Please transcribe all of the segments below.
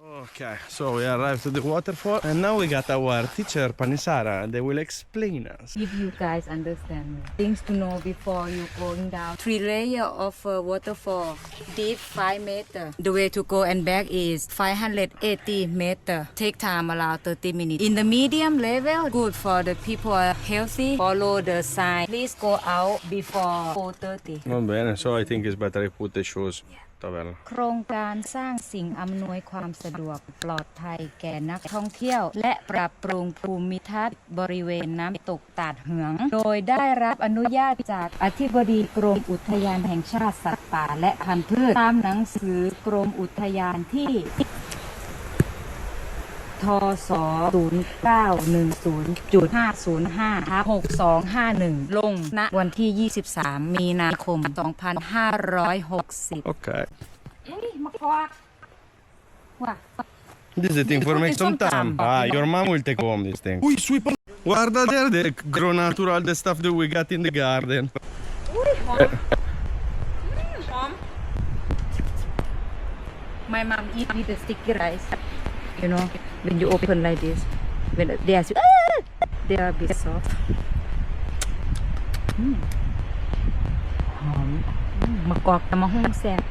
Okay, so we arrived to the waterfall and now we got our teacher Panisara. They will explain us. If you guys understand things to know before you going down. 3 layer of waterfall, deep 5 meter. The way to go and back is 580 meter. Take time around 30 minutes. In the medium level, good for the people are healthy. Follow the sign. Please go out before 4:30. Va bene, so I think it's better I put the shoes. โครงการสร้างสิ่งอำนวยความสะดวกปลอดภัยแก่นักท่องเที่ยวและปรับปรุงภูมิทัศน์บริเวณน้ำตกตาดเหืองโดยได้รับอนุญาตจากอธิบดีกรมอุทยานแห่งชาติสัตว์ป่าและพันธุ์พืชตามหนังสือกรมอุทยานที่ทศ 0910.505/6251 ลงณวันที่ 23 มีนาคม 2560 Okay. มาพอดว่า This is the thing for make some time. Ah, your mom will take home this thing. Ui, sweep. Guarda there the grow natural, the stuff that we got in the garden. อุ้ยหอมหอม My mom eat with the sticky rice. You know, when you open like this, when they are they are a bit soft. หอมมะกอกตะมะฮุ่งแซ่บ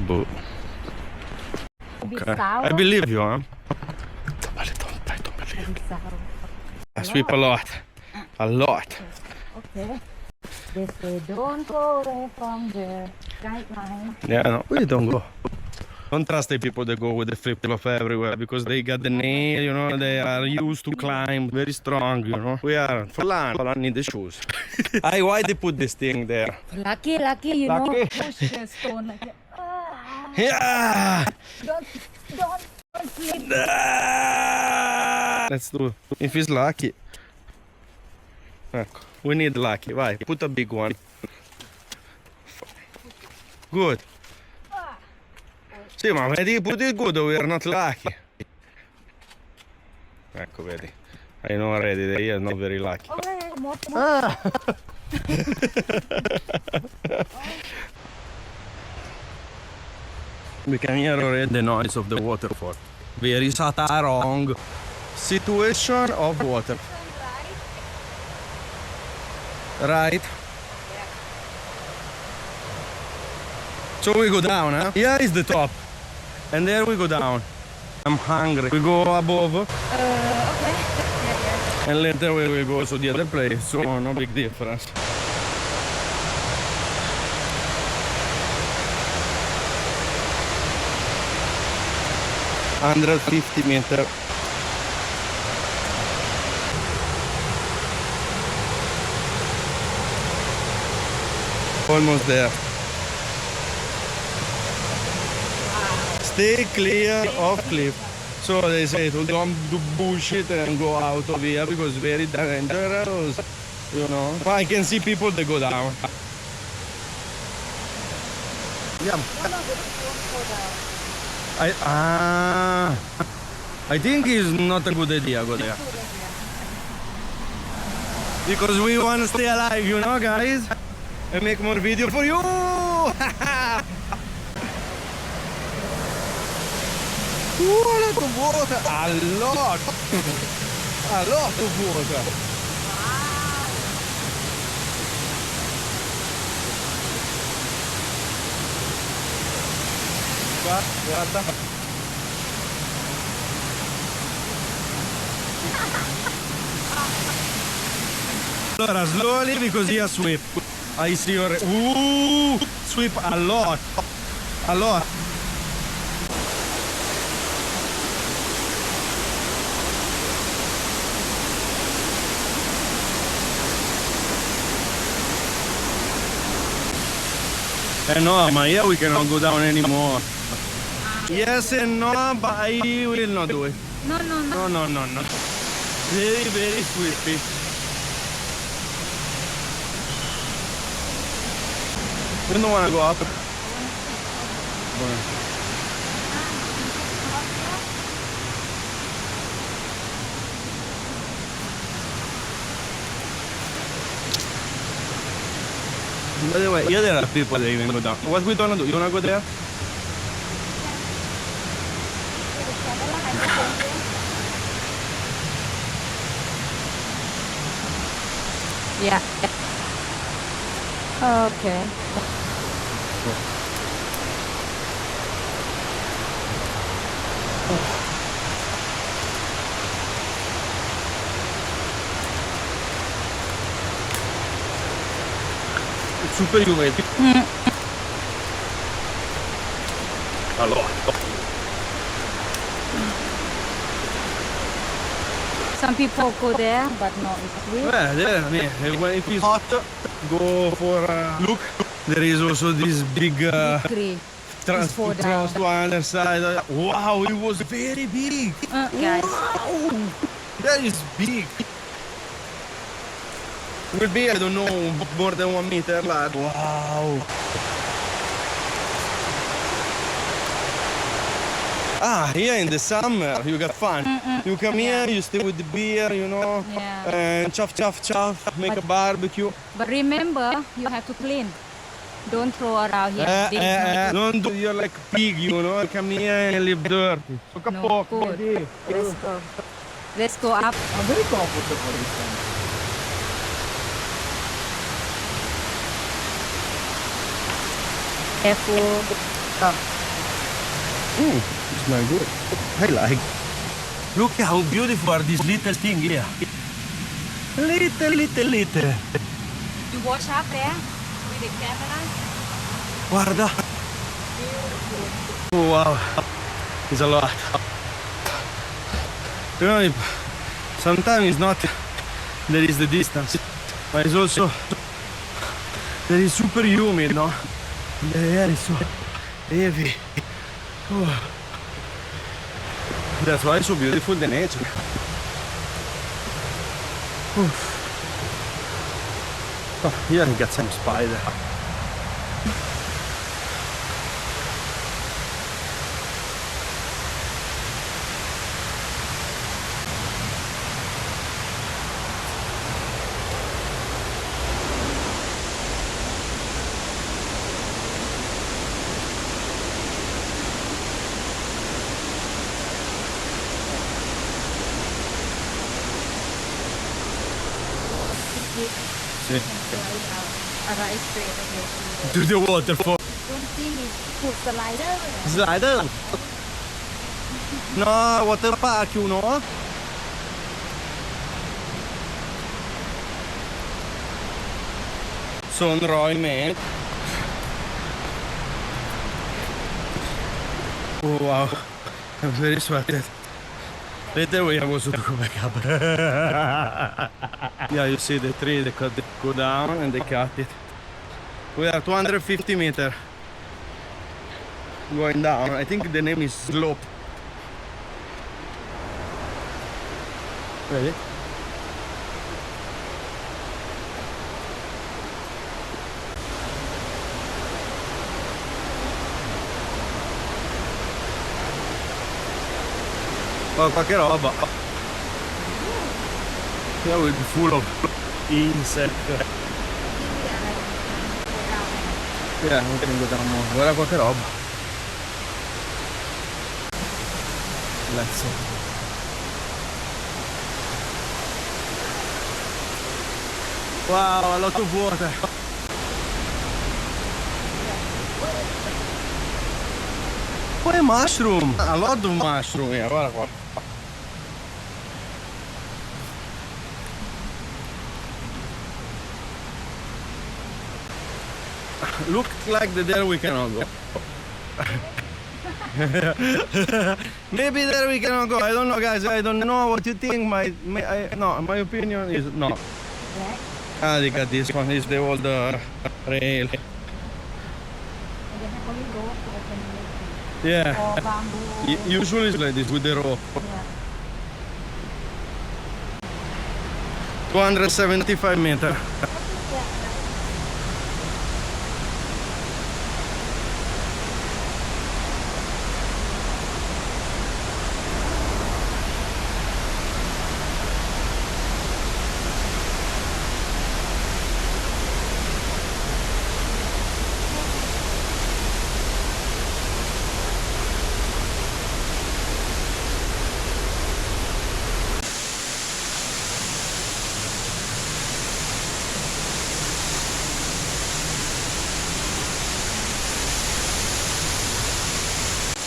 Boo. Okay. I believe you, huh? I don't believe. I sweep a lot. A lot. Okay. They say don't go away from the guideline. Yeah, no, we don't go. Don't trust the people that go with the flip-flop everywhere because they got the nail, you know, they are used to climb, very strong, you know. We are for land, but I need the shoes. Why they put this thing there? Lucky, you know, push the stone like that. Yeah! Don't slip. Let's do it. If it's lucky. We need lucky. Why? Put a big one. Good. Sì, ma vedi, put it good, we are not lucky. Ecco, vedi. I know already that he is not very lucky. We can hear already the noise of the waterfall. Very wrong situation of water. Right? So we go down, huh? Here is the top. And there we go down. I'm hungry. We go above. Okay. And later we will go to the other place. So no big difference. $150 meters. Almost there. Stay clear of cliff. So they say don't do bullshit and go out of here because it's very dangerous. You know. I can see people that go down. Yeah. I think it's not a good idea go there. Because we want to stay alive, you know, guys, and make more video for you. A lot of water, a lot of water. Guarda. Allora, slowly because here sweep. I see your sweep a lot. No, ma here we cannot go down anymore. Yes and no, but I will not do it. No. Very, very sweepy. We don't want to go up. By the way, yeah, there are people that even go down. What we gonna do? You wanna go there? Yeah. Okay. It's super humid. Allora. Some people go there, but no, it's weird. There, I mean, when it is hot, go for a look. There is also this big Tree. trans fall down. to other side. Wow, it was very big. Guys, Wow, that is big. Will be, I don't know, more than 1 meter large. Wow. Ah, here in the summer you got fun. You come here, you stay with the beer, you know, Yeah. and chuff, chuff, chuff, make a barbecue. but remember, you have to clean. Don't throw around here. This is not Don't do, you're like pig, you know, come here and leave dirty. So good. No, good. Let's go. Let's go up. I'm very comfortable this time. Careful. Go. It's not good. I like. Look how beautiful are these little things here. Little. You watch up there with the camera. Guarda. Oh, wow. It's a lot. You know, sometimes it's not there is the distance, but it's also there is super humid, no? The air is so heavy. Oh. That's why it's so beautiful, the nature. Oh, here you got some spider. To the waterfall. Don't think it's put slider. Slider. No, water park, you know. Son Roy, man. Oh wow, I'm very sweated. Later we have also to go back up. Yeah, you see the tree, they go down and they cut it. We are 250 meters going down. I think the name is slope. Ready? Oh, qualche roba. Here will be full of insects. Yeah, we can go down more. Guarda qualche roba. Let's see. Wow, a lot of water. Poi a mushroom. A lot of mushroom here, guarda qua. Looks like that there we cannot go. Maybe there we cannot go. I don't know, guys. I don't know what you think. No, my opinion is no. Ah, they got this one. Is the old rail. Yeah. Usually it's like this with the rope. 275 meters.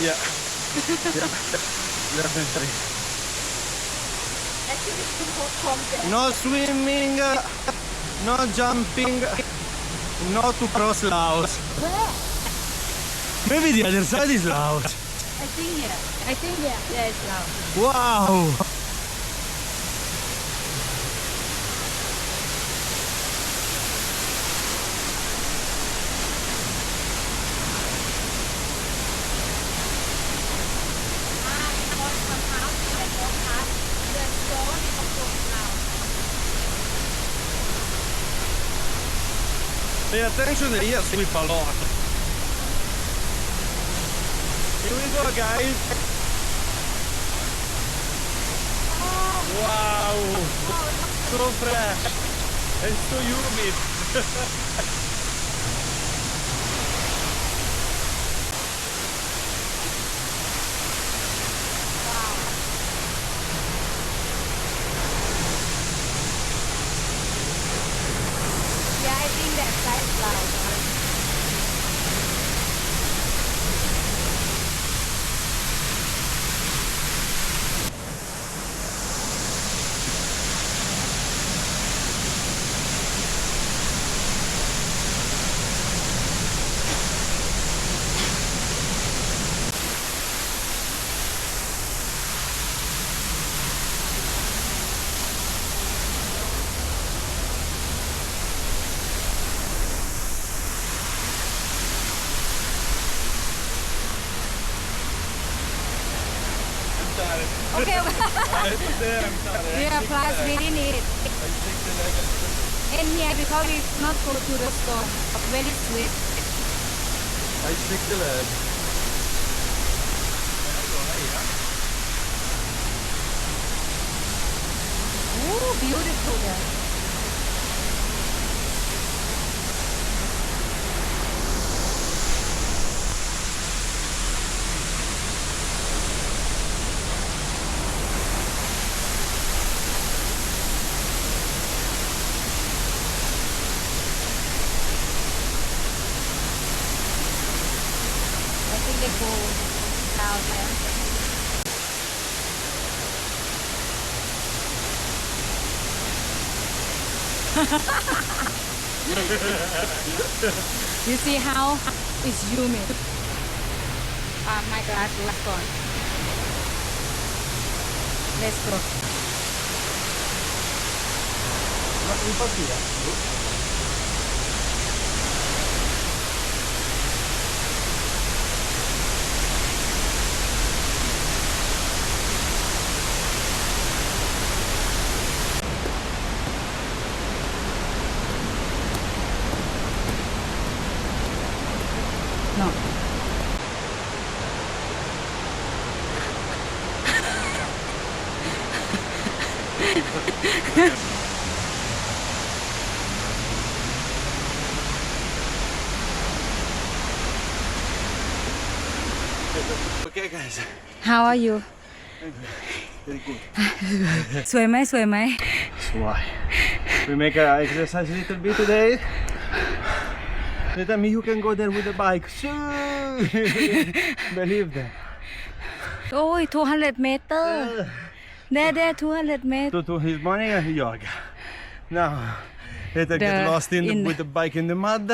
Yeah. Yeah. Definitely. No swimming, no jumping, no to cross Laos. Where? Maybe the other side is Laos. I think here. I think here. Yeah, it's loud. Wow! Pay attention that here sweep a lot. Here we go, guys. Wow! So fresh and so humid. Yeah, I think that side is loud. Okay. I'm sorry. Yeah, plus we didn't eat. And here because we not go to the store. Very sweet. I stick the leg. Ooh, beautiful there. I think they go down there. You see how it's humid. My glass was gone. Let's go. No. Okay, guys. How are you? Very good. สวยไหมสวยไหม Why? We make exercise a little bit today. Tell me you can go there with the bike. Believe that. โอ้ย200 เมตร there 200 เมตร To his morning yoga. Now, later get lost with the bike in the mud,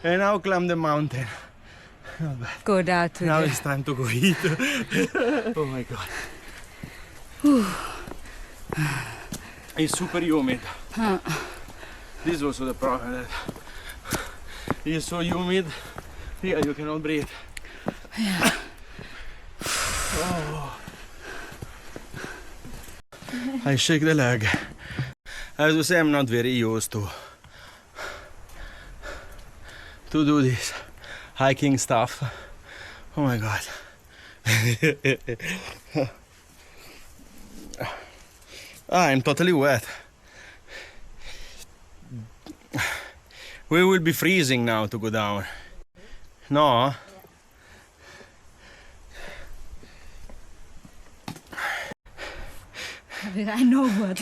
and now climb the mountain. Not bad. go down to Now the it's time to go eat. Oh my god. It's super humid. This is also the problem. That it's so humid. Here you cannot breathe. Yeah. Oh. I shake the leg. As you say, I'm not very used to do this hiking stuff. Oh my god. I'm totally wet. We will be freezing now to go down. No? I know what.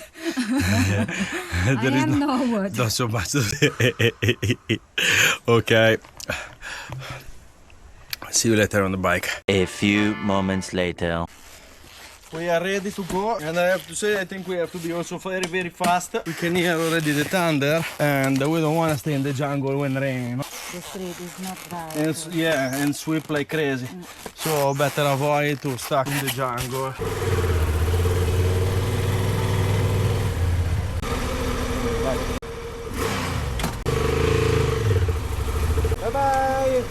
There is know what. not so much to say. Okay. See you later on the bike. A few moments later. We are ready to go, and I have to say I think we have to be also very very fast. We can hear already the thunder, and we don't want to stay in the jungle when raining. No? The street is not right. And, yeah, and sweep like crazy. So better avoid to stuck in the jungle. Bye bye.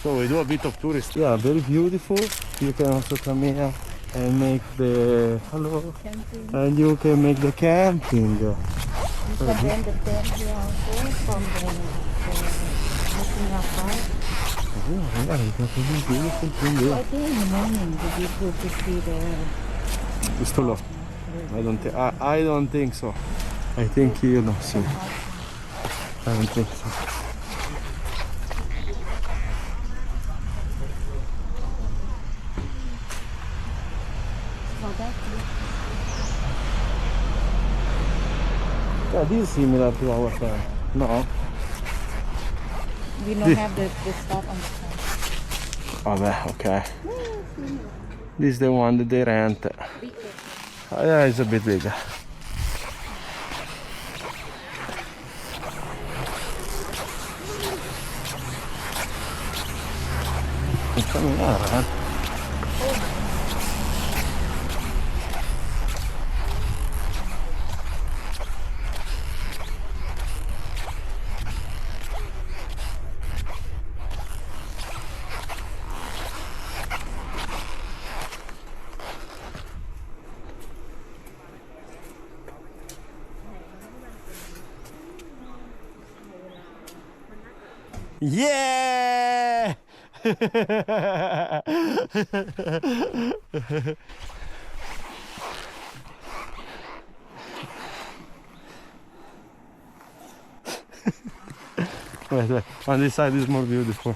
So we do a bit of tourist. Yeah, very beautiful. You can also come here and make the Camping. and you can make the camping. You can rent the tent here also from the looking outside. Yeah, you can see beautiful thing here. I think in the morning it would be good to see the. It's too low. I don't think so. I think you know. See. I don't think so. Yeah, this is similar to our tent. No. We don't have the stuff on the tent. Oh, okay. This is the one that they rent. Yeah, it's a bit bigger. Camminare, eh? Yeah! Wait, on this side is more beautiful.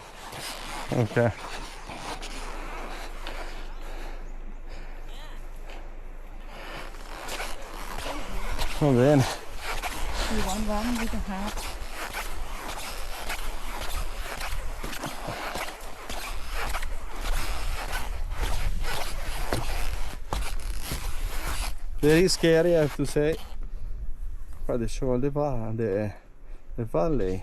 Okay. Va bene. You want one with a heart? Very scary, I have to say. Qua the show the valley.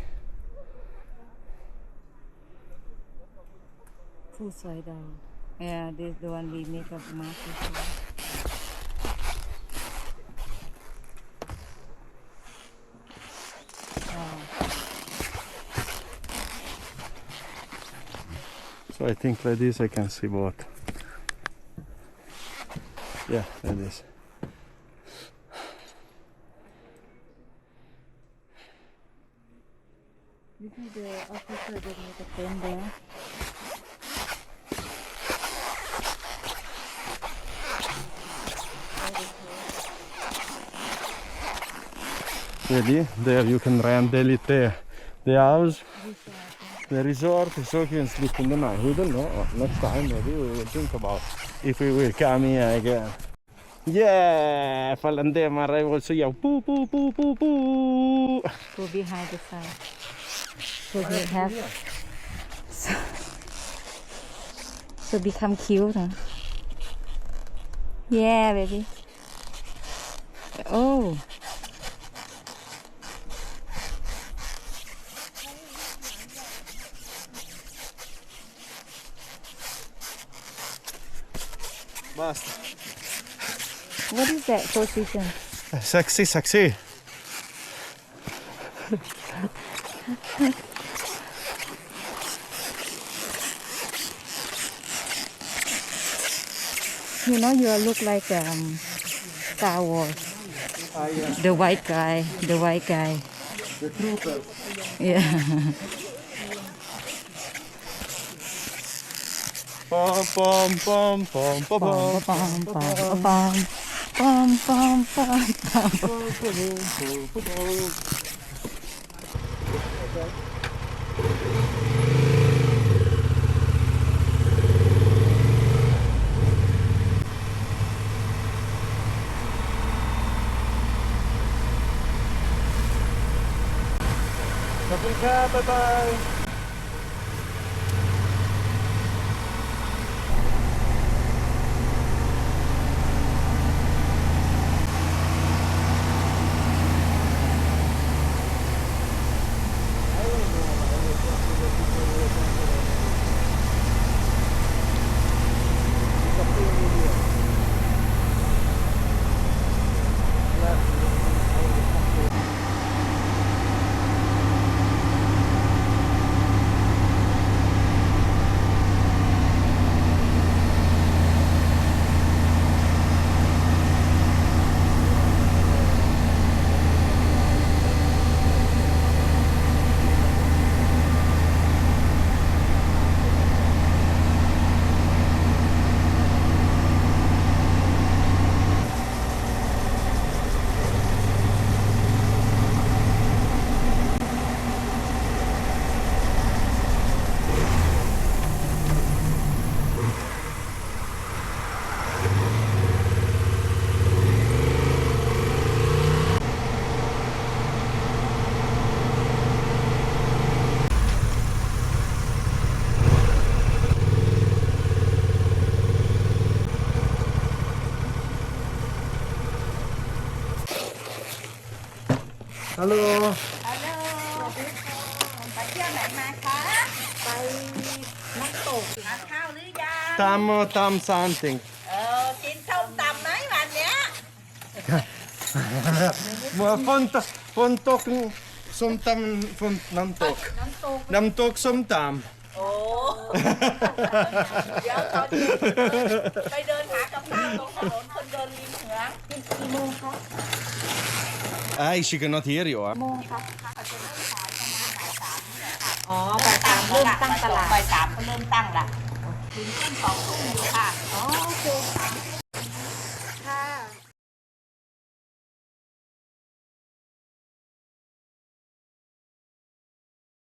Full side down. Yeah, this is the one we make up market for. So I think like this I can see both. Yeah, like this. This is the officer that make a tent there. Vedi? There you can rent the house, the resort, so you can sleep in the night. We don't know. Next time maybe we will think about if we will come here again. Yeah! Falandema arrival so yeah. Poo poo poo poo poo. Go behind the side. So they have so become cute, huh? Yeah, baby. Oh. Basta. What is that position? Sexy, sexy. You know, you look like Star Wars. Yeah. The white guy. The white guy. The trooper. Yeah. Pom pom pom pom pom Bum, pom. bum, bum, bum, bum, bum, bum, bum. Bye bye. Hello. ฮัลโหลไปเที่ยวไหนมาคะไปน้ำตกทานข้าวหรือยัง Tam something. กินส้มตำไหมวันเนี้ย Fontok somtam namtok. น้ำตก Namtok somtam. โอ้เดี๋ยวตอนเย็นไปเดินหากับข้าวตรงถนนคนเดินริมเหนือกี่โมงคะ She cannot hear you. โมงคะอ๋อบ่ายสามเริ่มตั้งตลาดบ่ายสามก็เริ่มตั้งละถึงทุ่ม2 ทุ่มอยู่ค่ะ